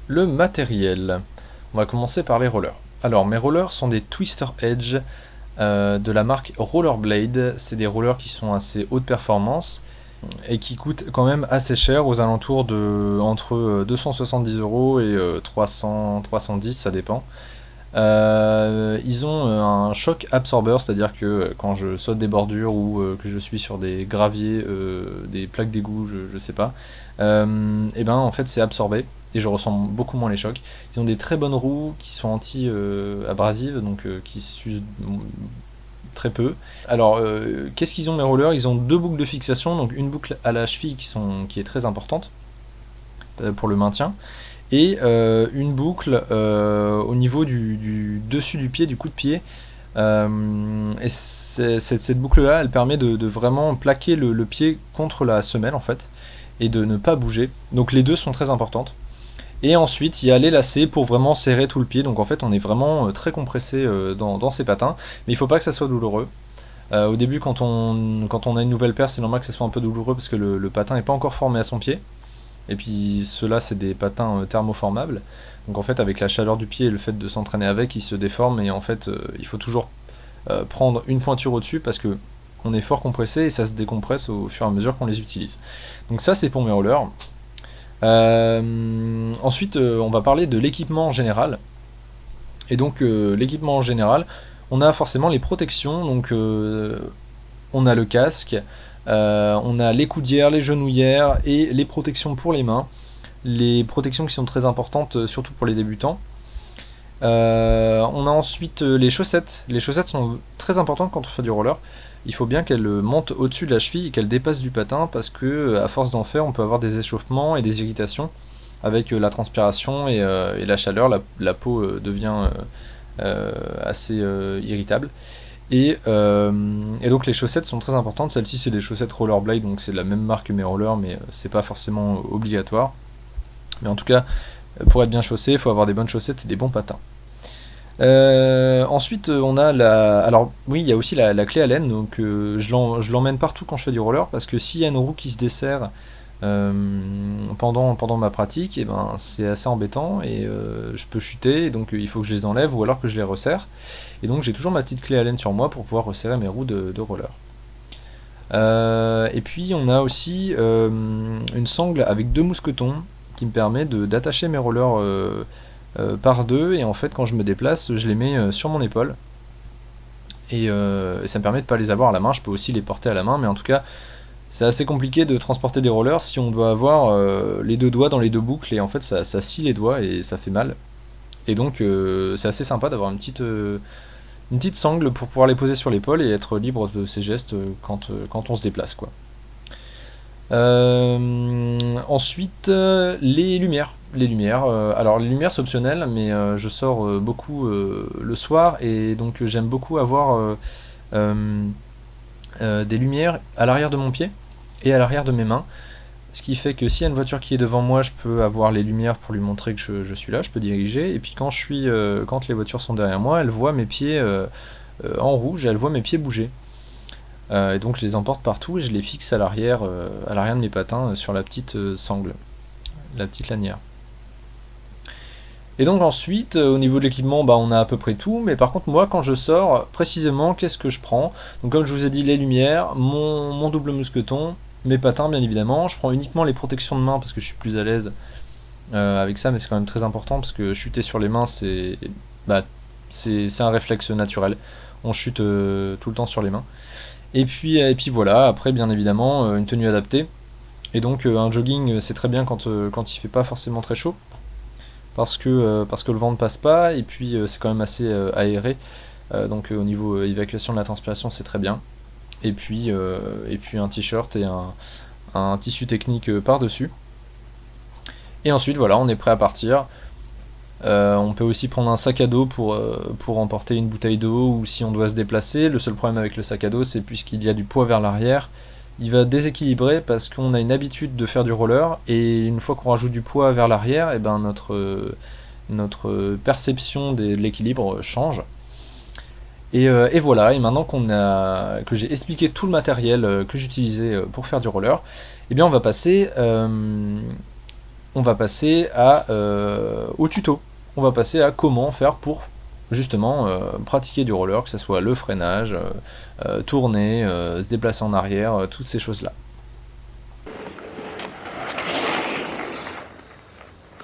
Le matériel. On va commencer par les rollers. Alors, mes rollers sont des Twister Edge de la marque Rollerblade. C'est des rollers qui sont assez haute performance et qui coûtent quand même assez cher, aux alentours de entre 270 € et 310, ça dépend. Ils ont un choc absorber, c'est-à-dire que quand je saute des bordures ou que je suis sur des graviers, des plaques d'égout, je sais pas, et ben en fait c'est absorbé et je ressens beaucoup moins les chocs. Ils ont des très bonnes roues qui sont anti-abrasives, donc qui s'usent très peu. Alors, qu'est-ce qu'ils ont mes rollers? Ils ont deux boucles de fixation, donc une boucle à la cheville qui est très importante pour le maintien, et une boucle au niveau du dessus du pied, du coup de pied. Et cette boucle-là, elle permet de vraiment plaquer le pied contre la semelle en fait, et de ne pas bouger. Donc les deux sont très importantes. Et ensuite, il y a les lacets pour vraiment serrer tout le pied. Donc en fait, on est vraiment très compressé dans ces patins. Mais il ne faut pas que ça soit douloureux. Au début, quand on a une nouvelle paire, c'est normal que ça soit un peu douloureux parce que le patin n'est pas encore formé à son pied. Et puis ceux-là, c'est des patins thermoformables. Donc en fait, avec la chaleur du pied et le fait de s'entraîner avec, ils se déforment. Et en fait, il faut toujours prendre une pointure au-dessus parce que on est fort compressé et ça se décompresse au fur et à mesure qu'on les utilise. Donc ça, c'est pour mes rollers. Ensuite, on va parler de l'équipement en général. Et donc, l'équipement en général, on a forcément les protections. Donc, on a le casque, on a les coudières, les genouillères et les protections pour les mains. Les protections qui sont très importantes, surtout pour les débutants. On a ensuite les chaussettes. Les chaussettes sont très importantes quand on fait du roller. Il faut bien qu'elles montent au-dessus de la cheville et qu'elles dépassent du patin parce que à force d'en faire, on peut avoir des échauffements et des irritations avec la transpiration et la chaleur. La peau devient assez irritable. Et donc les chaussettes sont très importantes. Celles-ci, c'est des chaussettes Rollerblade, donc c'est de la même marque que mes rollers, mais c'est pas forcément obligatoire. Mais en tout cas, pour être bien chaussé, il faut avoir des bonnes chaussettes et des bons patins. Ensuite, on a la. Alors, oui, il y a aussi la clé Allen, donc je l'emmène partout quand je fais du roller parce que s'il y a une roue qui se dessert pendant ma pratique, et ben, c'est assez embêtant et je peux chuter, et donc il faut que je les enlève ou alors que je les resserre. Et donc, j'ai toujours ma petite clé Allen sur moi pour pouvoir resserrer mes roues de roller. Et puis, on a aussi une sangle avec deux mousquetons qui me permet d'attacher mes rollers par deux, et en fait quand je me déplace je les mets sur mon épaule et ça me permet de pas les avoir à la main. Je peux aussi les porter à la main, mais en tout cas c'est assez compliqué de transporter des rollers si on doit avoir les deux doigts dans les deux boucles, et en fait ça scie les doigts et ça fait mal. Et donc c'est assez sympa d'avoir une petite sangle pour pouvoir les poser sur l'épaule et être libre de ses gestes quand on se déplace, quoi. Ensuite, les lumières. Alors les lumières c'est optionnel, mais je sors beaucoup le soir, et donc j'aime beaucoup avoir euh, des lumières à l'arrière de mon pied et à l'arrière de mes mains. Ce qui fait que s'il y a une voiture qui est devant moi, je peux avoir les lumières pour lui montrer que je suis là, je peux diriger. Et puis quand les voitures sont derrière moi, elles voient mes pieds en rouge, et elles voient mes pieds bouger. Et donc je les emporte partout et je les fixe à l'arrière de mes patins sur la petite sangle, la petite lanière. Et donc ensuite, au niveau de l'équipement, bah, on a à peu près tout, mais par contre moi quand je sors, précisément, qu'est-ce que je prends? Donc comme je vous ai dit, les lumières, mon double mousqueton, mes patins bien évidemment. Je prends uniquement les protections de main parce que je suis plus à l'aise avec ça, mais c'est quand même très important parce que chuter sur les mains, bah, c'est un réflexe naturel. On chute tout le temps sur les mains. Et puis voilà, après bien évidemment une tenue adaptée. Et donc un jogging c'est très bien quand il fait pas forcément très chaud, parce que le vent ne passe pas, et puis c'est quand même assez aéré. Donc au niveau évacuation de la transpiration c'est très bien. Et puis un t-shirt et un tissu technique par-dessus. Et ensuite voilà, on est prêt à partir. On peut aussi prendre un sac à dos pour emporter une bouteille d'eau ou si on doit se déplacer. Le seul problème avec le sac à dos, c'est puisqu'il y a du poids vers l'arrière, il va déséquilibrer parce qu'on a une habitude de faire du roller, et une fois qu'on rajoute du poids vers l'arrière, et ben notre perception de l'équilibre change. Et voilà, et maintenant que j'ai expliqué tout le matériel que j'utilisais pour faire du roller, et bien on va passer on va passer au tuto. On va passer à comment faire pour justement pratiquer du roller, que ce soit le freinage, tourner, se déplacer en arrière, toutes ces choses-là.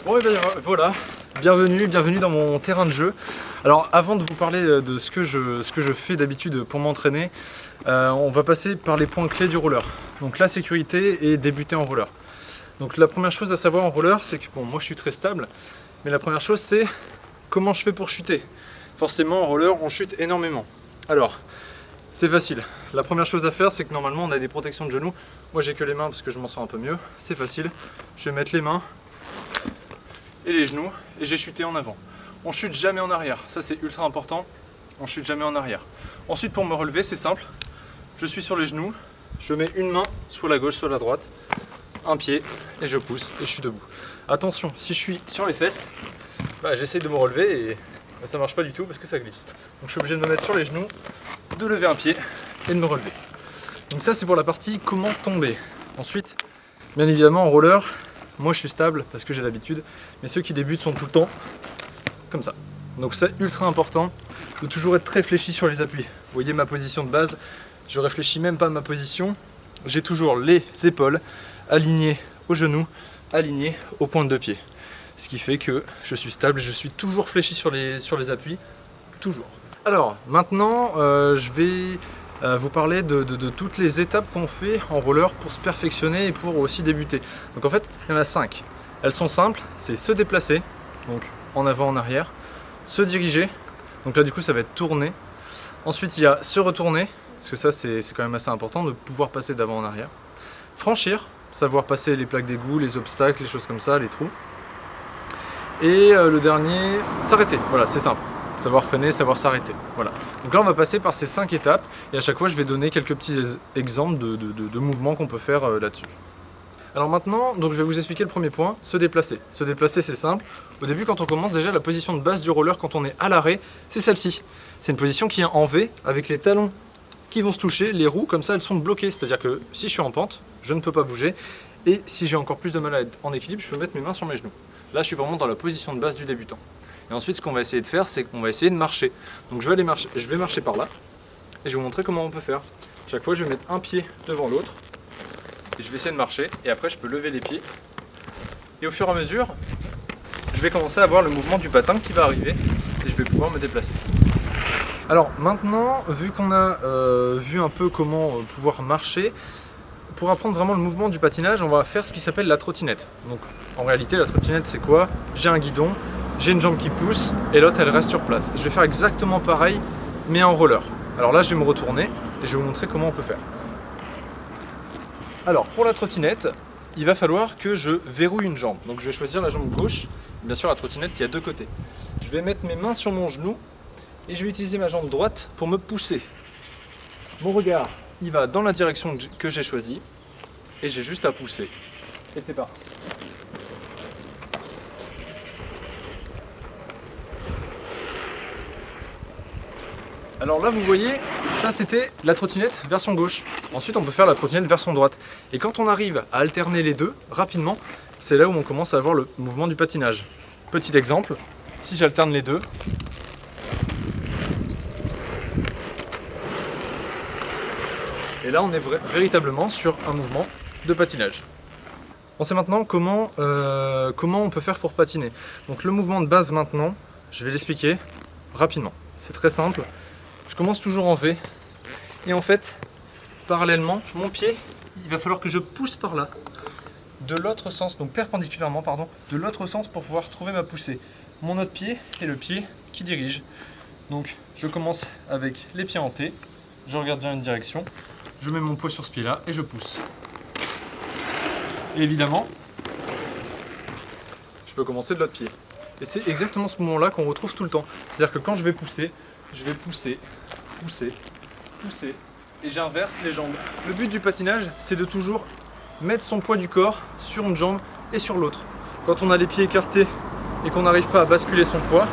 Bon et bien voilà, bienvenue dans mon terrain de jeu. Alors avant de vous parler de ce que je fais d'habitude pour m'entraîner, on va passer par les points clés du roller. Donc la sécurité et débuter en roller. Donc la première chose à savoir en roller, c'est que bon, moi je suis très stable, mais la première chose c'est comment je fais pour chuter. Forcément en roller on chute énormément. Alors c'est facile, la première chose à faire c'est que normalement on a des protections de genoux. Moi j'ai que les mains parce que je m'en sens un peu mieux, c'est facile. Je vais mettre les mains et les genoux et j'ai chuté en avant. On chute jamais en arrière, ça c'est ultra important, on chute jamais en arrière. Ensuite pour me relever c'est simple, je suis sur les genoux, je mets une main soit la gauche soit la droite, un pied et je pousse et je suis debout. Attention, si je suis sur les fesses, j'essaie de me relever et ça marche pas du tout parce que ça glisse. Donc je suis obligé de me mettre sur les genoux, de lever un pied et de me relever. Donc ça c'est pour la partie comment tomber. Ensuite, bien évidemment en roller, moi je suis stable parce que j'ai l'habitude, mais ceux qui débutent sont tout le temps comme ça. Donc c'est ultra important de toujours être très fléchi sur les appuis. Vous voyez ma position de base, je réfléchis même pas à ma position, j'ai toujours les épaules alignées aux genoux, alignées aux pointes de pied. Ce qui fait que je suis stable, je suis toujours fléchi sur les appuis, toujours. Alors maintenant je vais vous parler de toutes les étapes qu'on fait en roller pour se perfectionner et pour aussi débuter. Donc en fait, il y en a 5. Elles sont simples, c'est se déplacer, donc en avant, en arrière, se diriger, donc là du coup ça va être tourner. Ensuite il y a se retourner, parce que ça c'est quand même assez important de pouvoir passer d'avant en arrière. Franchir, savoir passer les plaques d'égout, les obstacles, les choses comme ça, les trous. Et le dernier, s'arrêter, voilà c'est simple. Savoir freiner, savoir s'arrêter. Voilà. Donc là, on va passer par ces 5 étapes et à chaque fois, je vais donner quelques petits exemples de mouvements qu'on peut faire là-dessus. Alors maintenant, donc je vais vous expliquer le premier point, se déplacer. Se déplacer, c'est simple. Au début, quand on commence, déjà, la position de base du roller, quand on est à l'arrêt, c'est celle-ci. C'est une position qui est en V, avec les talons qui vont se toucher, les roues, comme ça, elles sont bloquées. C'est-à-dire que si je suis en pente, je ne peux pas bouger. Et si j'ai encore plus de mal à être en équilibre, je peux mettre mes mains sur mes genoux. Là, je suis vraiment dans la position de base du débutant. Et ensuite, ce qu'on va essayer de faire, c'est qu'on va essayer de marcher. Donc je vais marcher par là, et je vais vous montrer comment on peut faire. Chaque fois, je vais mettre un pied devant l'autre, et je vais essayer de marcher, et après je peux lever les pieds. Et au fur et à mesure, je vais commencer à voir le mouvement du patin qui va arriver, et je vais pouvoir me déplacer. Alors maintenant, vu qu'on a vu un peu comment pouvoir marcher, pour apprendre vraiment le mouvement du patinage, on va faire ce qui s'appelle la trottinette. Donc en réalité, la trottinette c'est quoi? J'ai un guidon, j'ai une jambe qui pousse et l'autre elle reste sur place. Je vais faire exactement pareil mais en roller. Alors là je vais me retourner et je vais vous montrer comment on peut faire. Alors pour la trottinette, il va falloir que je verrouille une jambe. Donc je vais choisir la jambe gauche. Bien sûr la trottinette il y a deux côtés. Je vais mettre mes mains sur mon genou et je vais utiliser ma jambe droite pour me pousser. Mon regard il va dans la direction que j'ai choisie et j'ai juste à pousser. Et c'est parti. Alors là vous voyez, ça c'était la trottinette version gauche. Ensuite on peut faire la trottinette version droite. Et quand on arrive à alterner les deux rapidement, c'est là où on commence à avoir le mouvement du patinage. Petit exemple, si j'alterne les deux, et là on est véritablement sur un mouvement de patinage. On sait maintenant comment on peut faire pour patiner. Donc le mouvement de base maintenant, je vais l'expliquer rapidement. C'est très simple. Je commence toujours en V. Et en fait, parallèlement, mon pied, il va falloir que je pousse par là. De l'autre sens, donc perpendiculairement, pardon, de l'autre sens pour pouvoir trouver ma poussée. Mon autre pied est le pied qui dirige. Donc je commence avec les pieds en T, je regarde vers une direction, je mets mon poids sur ce pied-là et je pousse. Et évidemment, je peux commencer de l'autre pied. Et c'est exactement ce mouvement-là qu'on retrouve tout le temps. C'est-à-dire que quand je vais pousser, pousser, et j'inverse les jambes. Le but du patinage, c'est de toujours mettre son poids du corps sur une jambe et sur l'autre. Quand on a les pieds écartés et qu'on n'arrive pas à basculer son poids,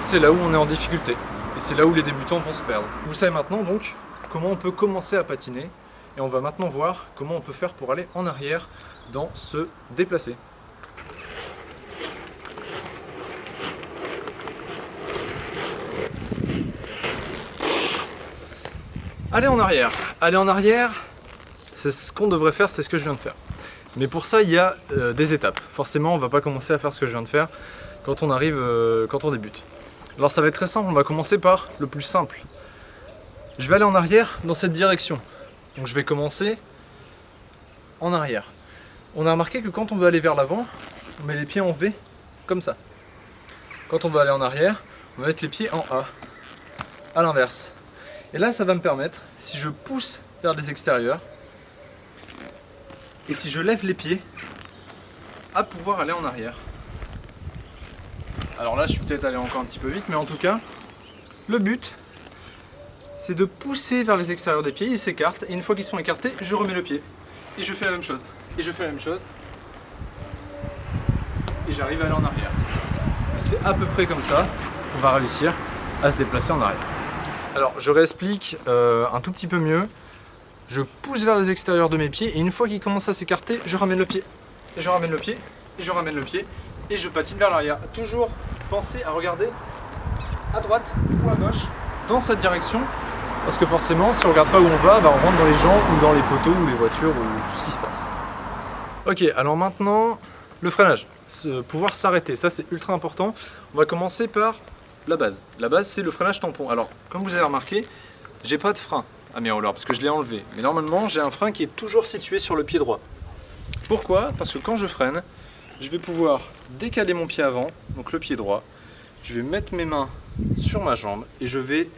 c'est là où on est en difficulté. Et c'est là où les débutants vont se perdre. Vous savez maintenant donc comment on peut commencer à patiner. Et on va maintenant voir comment on peut faire pour aller en arrière dans se déplacer. Aller en arrière. Aller en arrière, c'est ce qu'on devrait faire, c'est ce que je viens de faire. Mais pour ça, il y a des étapes. Forcément, on ne va pas commencer à faire ce que je viens de faire quand on arrive, quand on débute. Alors ça va être très simple, on va commencer par le plus simple. Je vais aller en arrière dans cette direction. Donc je vais commencer en arrière. On a remarqué que quand on veut aller vers l'avant, on met les pieds en V, comme ça. Quand on veut aller en arrière, on va mettre les pieds en A, à l'inverse. Et là, ça va me permettre, si je pousse vers les extérieurs, et si je lève les pieds, à pouvoir aller en arrière. Alors là, je suis peut-être allé encore un petit peu vite, mais en tout cas, le but, c'est de pousser vers les extérieurs des pieds, ils s'écartent, et une fois qu'ils sont écartés, je remets le pied. Et je fais la même chose. Et je fais la même chose. Et j'arrive à aller en arrière. Et c'est à peu près comme ça qu'on va réussir à se déplacer en arrière. Alors, je réexplique un tout petit peu mieux. Je pousse vers les extérieurs de mes pieds, et une fois qu'ils commencent à s'écarter, je ramène le pied. Et je ramène le pied, et je ramène le pied, et je patine vers l'arrière. Toujours penser à regarder à droite ou à gauche dans sa direction, parce que forcément, si on regarde pas où on va, on rentre dans les gens ou dans les poteaux ou les voitures ou tout ce qui se passe. Ok, alors maintenant, le freinage, pouvoir s'arrêter, ça c'est ultra important. On va commencer par la base. La base, c'est le freinage tampon. Alors, comme vous avez remarqué, j'ai pas de frein à mes rollers parce que je l'ai enlevé. Mais normalement, j'ai un frein qui est toujours situé sur le pied droit. Pourquoi? Parce que quand je freine, je vais pouvoir décaler mon pied avant, donc le pied droit. Je vais mettre mes mains sur ma jambe et je vais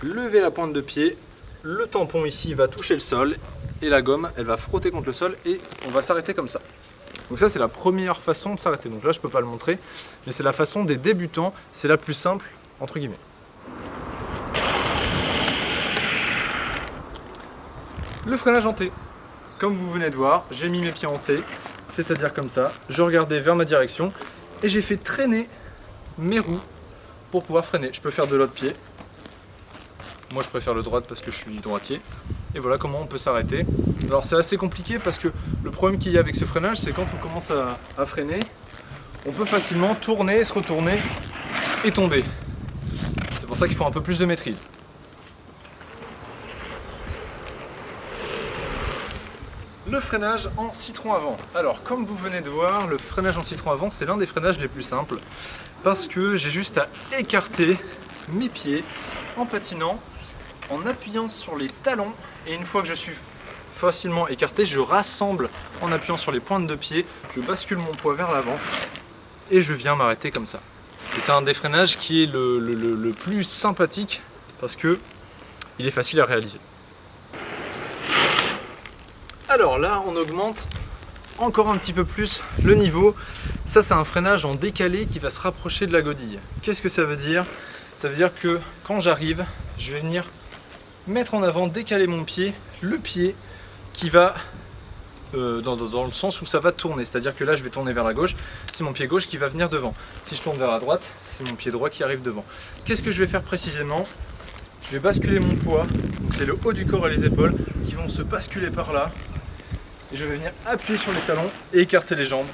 lever la pointe de pied. Le tampon ici va toucher le sol et la gomme, elle va frotter contre le sol et on va s'arrêter comme ça. Donc ça, c'est la première façon de s'arrêter. Donc là, je peux pas le montrer, mais c'est la façon des débutants. C'est la plus simple, entre guillemets. Le freinage en T. Comme vous venez de voir, j'ai mis mes pieds en T, c'est-à-dire comme ça. Je regardais vers ma direction et j'ai fait traîner mes roues pour pouvoir freiner. Je peux faire de l'autre pied. Moi, je préfère le droit parce que je suis droitier. Et voilà comment on peut s'arrêter. Alors, c'est assez compliqué parce que le problème qu'il y a avec ce freinage, c'est quand on commence à freiner, on peut facilement tourner, se retourner et tomber. C'est pour ça qu'il faut un peu plus de maîtrise. Le freinage en citron avant. Alors, comme vous venez de voir, le freinage en citron avant, c'est l'un des freinages les plus simples parce que j'ai juste à écarter mes pieds en patinant, en appuyant sur les talons, et une fois que je suis facilement écarté, je rassemble en appuyant sur les pointes de pied, je bascule mon poids vers l'avant et je viens m'arrêter comme ça. Et c'est un des freinages qui est le plus sympathique parce que il est facile à réaliser. Alors là, on augmente encore un petit peu plus le niveau. Ça, c'est un freinage en décalé qui va se rapprocher de la godille. Qu'est-ce que ça veut dire? Ça veut dire que quand j'arrive, je vais venir mettre en avant, décaler mon pied, le pied qui va dans le sens où ça va tourner. C'est-à-dire que là, je vais tourner vers la gauche, c'est mon pied gauche qui va venir devant. Si je tourne vers la droite, c'est mon pied droit qui arrive devant. Qu'est-ce que je vais faire précisément? Je vais basculer mon poids, donc c'est le haut du corps et les épaules qui vont se basculer par là. Et je vais venir appuyer sur les talons et écarter les jambes.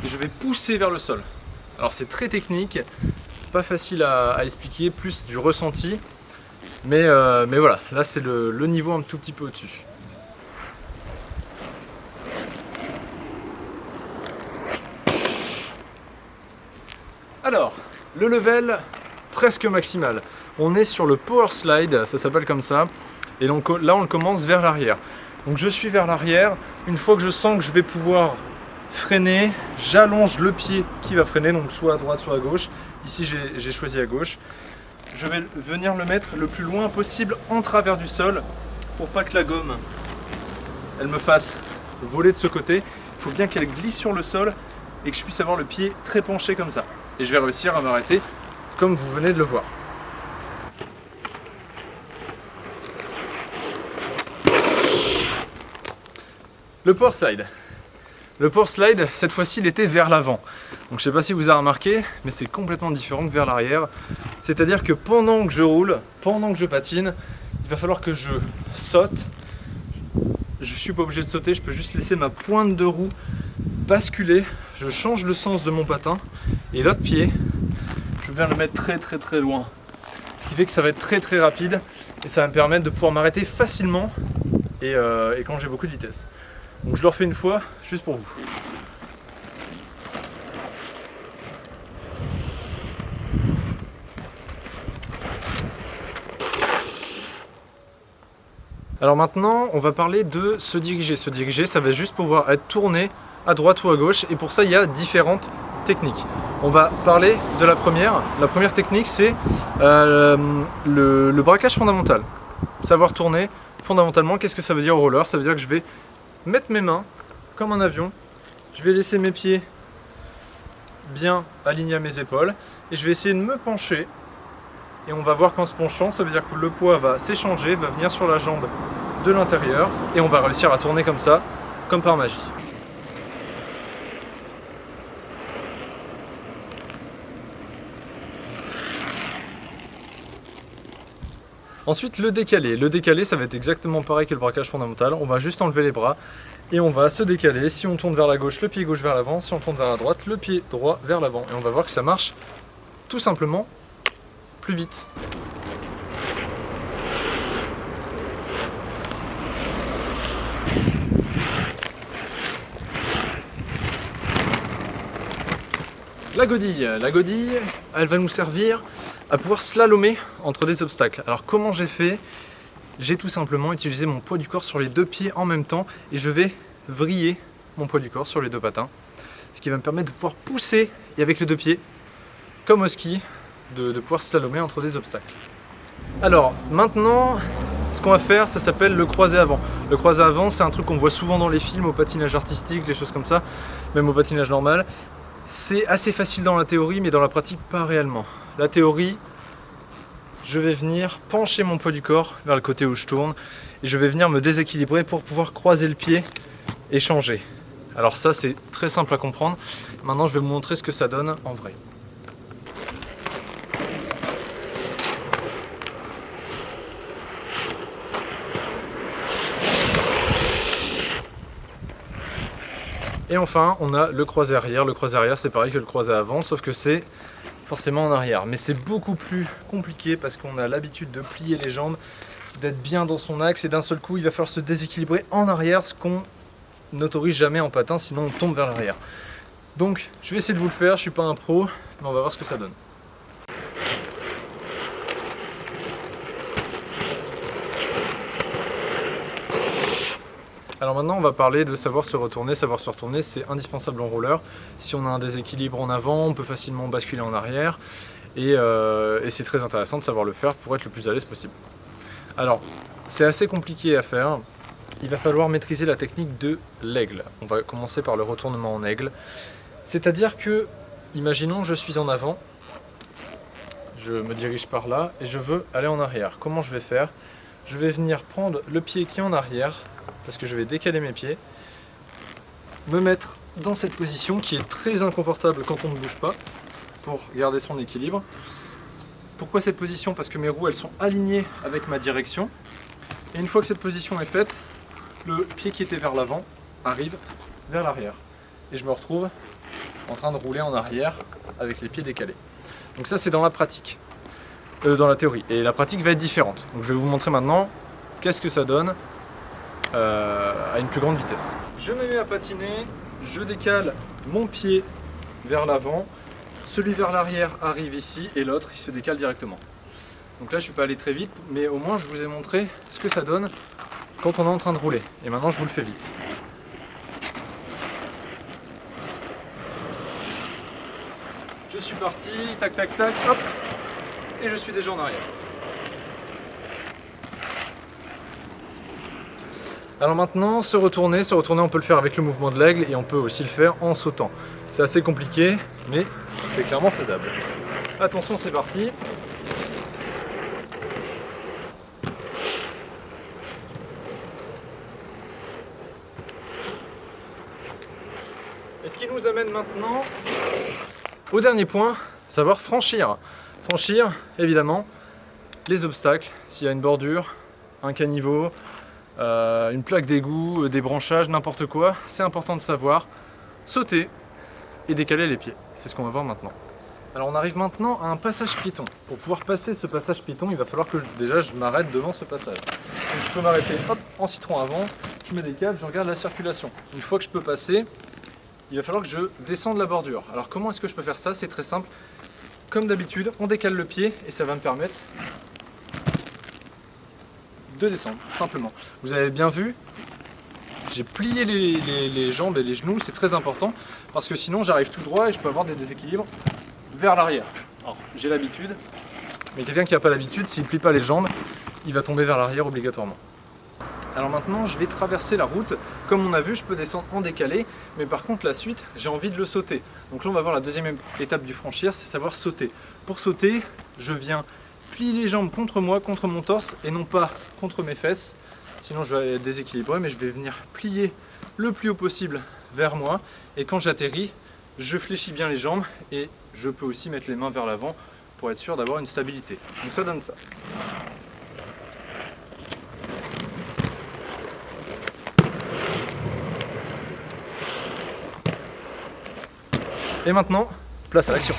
Et je vais pousser vers le sol. Alors c'est très technique, pas facile à expliquer, plus du ressenti. Mais voilà, là c'est le niveau un tout petit peu au-dessus. Alors, le level presque maximal. On est sur le power slide, ça s'appelle comme ça. Et donc là on le commence vers l'arrière. Donc je suis vers l'arrière, une fois que je sens que je vais pouvoir freiner, j'allonge le pied qui va freiner, donc soit à droite, soit à gauche. Ici j'ai choisi à gauche. Je vais venir le mettre le plus loin possible en travers du sol pour pas que la gomme elle me fasse voler de ce côté. Il faut bien qu'elle glisse sur le sol et que je puisse avoir le pied très penché comme ça. Et je vais réussir à m'arrêter comme vous venez de le voir. Le power slide. Le power slide, cette fois-ci, il était vers l'avant. Donc je sais pas si vous avez remarqué, mais c'est complètement différent que vers l'arrière. C'est-à-dire que pendant que je roule, pendant que je patine, il va falloir que je saute. Je suis pas obligé de sauter, je peux juste laisser ma pointe de roue basculer. Je change le sens de mon patin et l'autre pied, je viens le mettre très loin. Ce qui fait que ça va être très rapide et ça va me permettre de pouvoir m'arrêter facilement et quand j'ai beaucoup de vitesse. Donc je le refais une fois, juste pour vous. Alors maintenant, on va parler de se diriger. Se diriger, ça va juste pouvoir être tourné à droite ou à gauche, et pour ça, il y a différentes techniques. On va parler de la première. La première technique, c'est le braquage fondamental. Savoir tourner fondamentalement, qu'est-ce que ça veut dire au roller? Ça veut dire que je vais mettre mes mains comme un avion, je vais laisser mes pieds bien alignés à mes épaules, et je vais essayer de me pencher. Et on va voir qu'en se penchant, ça veut dire que le poids va s'échanger, va venir sur la jambe de l'intérieur, et on va réussir à tourner comme ça, comme par magie. Ensuite, le décalé. Le décalé, ça va être exactement pareil que le braquage fondamental. On va juste enlever les bras et on va se décaler. Si on tourne vers la gauche, le pied gauche vers l'avant. Si on tourne vers la droite, le pied droit vers l'avant. Et on va voir que ça marche tout simplement plus vite. La godille, elle va nous servir à pouvoir slalomer entre des obstacles. Alors comment j'ai fait? J'ai tout simplement utilisé mon poids du corps sur les deux pieds en même temps et je vais vriller mon poids du corps sur les deux patins. Ce qui va me permettre de pouvoir pousser, et avec les deux pieds, comme au ski, de pouvoir slalomer entre des obstacles. Alors maintenant, ce qu'on va faire, ça s'appelle le croisé avant. Le croisé avant, c'est un truc qu'on voit souvent dans les films, au patinage artistique, les choses comme ça, même au patinage normal. C'est assez facile dans la théorie, mais dans la pratique, pas réellement. La théorie, je vais venir pencher mon poids du corps vers le côté où je tourne, et je vais venir me déséquilibrer pour pouvoir croiser le pied et changer. Alors ça, c'est très simple à comprendre. Maintenant, je vais vous montrer ce que ça donne en vrai. Et enfin, on a le croisé arrière. Le croisé arrière, c'est pareil que le croisé avant, sauf que c'est forcément en arrière. Mais c'est beaucoup plus compliqué parce qu'on a l'habitude de plier les jambes, d'être bien dans son axe, et d'un seul coup, il va falloir se déséquilibrer en arrière, ce qu'on n'autorise jamais en patin, sinon on tombe vers l'arrière. Donc, je vais essayer de vous le faire, je suis pas un pro, mais on va voir ce que ça donne. Alors maintenant, on va parler de savoir se retourner. Savoir se retourner, c'est indispensable en roller. Si on a un déséquilibre en avant, on peut facilement basculer en arrière. Et c'est très intéressant de savoir le faire pour être le plus à l'aise possible. Alors, c'est assez compliqué à faire. Il va falloir maîtriser la technique de l'aigle. On va commencer par le retournement en aigle. C'est-à-dire que, imaginons, je suis en avant. Je me dirige par là et je veux aller en arrière. Comment je vais faire? Je vais venir prendre le pied qui est en arrière, parce que je vais décaler mes pieds, me mettre dans cette position qui est très inconfortable quand on ne bouge pas, pour garder son équilibre. Pourquoi cette position? Parce que mes roues, elles sont alignées avec ma direction, et une fois que cette position est faite, le pied qui était vers l'avant arrive vers l'arrière, et je me retrouve en train de rouler en arrière avec les pieds décalés. Donc ça, c'est dans la pratique, dans la théorie, et la pratique va être différente. Donc je vais vous montrer maintenant qu'est-ce que ça donne à une plus grande vitesse. Je me mets à patiner, je décale mon pied vers l'avant, celui vers l'arrière arrive ici et l'autre il se décale directement. Donc là je ne suis pas allé très vite, mais au moins je vous ai montré ce que ça donne quand on est en train de rouler. Et maintenant je vous le fais vite. Je suis parti, tac tac tac, hop, et je suis déjà en arrière. Alors maintenant, se retourner on peut le faire avec le mouvement de l'aigle et on peut aussi le faire en sautant. C'est assez compliqué, mais c'est clairement faisable. Attention, c'est parti. Et ce qui nous amène maintenant au dernier point, savoir franchir. Franchir, évidemment, les obstacles. S'il y a une bordure, un caniveau, une plaque d'égout, des branchages, n'importe quoi, c'est important de savoir sauter et décaler les pieds. C'est ce qu'on va voir maintenant. Alors on arrive maintenant à un passage piéton. Pour pouvoir passer ce passage piéton, il va falloir que déjà je m'arrête devant ce passage. Donc je peux m'arrêter en citron avant, je me décale, je regarde la circulation. Une fois que je peux passer, il va falloir que je descende la bordure. Alors comment est-ce que je peux faire ça? C'est très simple. Comme d'habitude, on décale le pied et ça va me permettre de descendre, simplement. Vous avez bien vu, j'ai plié les jambes et les genoux, c'est très important, parce que sinon j'arrive tout droit et je peux avoir des déséquilibres vers l'arrière. Alors j'ai l'habitude, mais quelqu'un qui n'a pas l'habitude, s'il ne plie pas les jambes, il va tomber vers l'arrière obligatoirement. Alors maintenant je vais traverser la route, comme on a vu je peux descendre en décalé, mais par contre la suite j'ai envie de le sauter. Donc là on va voir la deuxième étape du franchir, c'est savoir sauter. Pour sauter, je viens plier les jambes contre moi, contre mon torse, et non pas contre mes fesses, sinon je vais être déséquilibré, mais je vais venir plier le plus haut possible vers moi, et quand j'atterris, je fléchis bien les jambes, et je peux aussi mettre les mains vers l'avant pour être sûr d'avoir une stabilité. Donc ça donne ça. Et maintenant, place à l'action.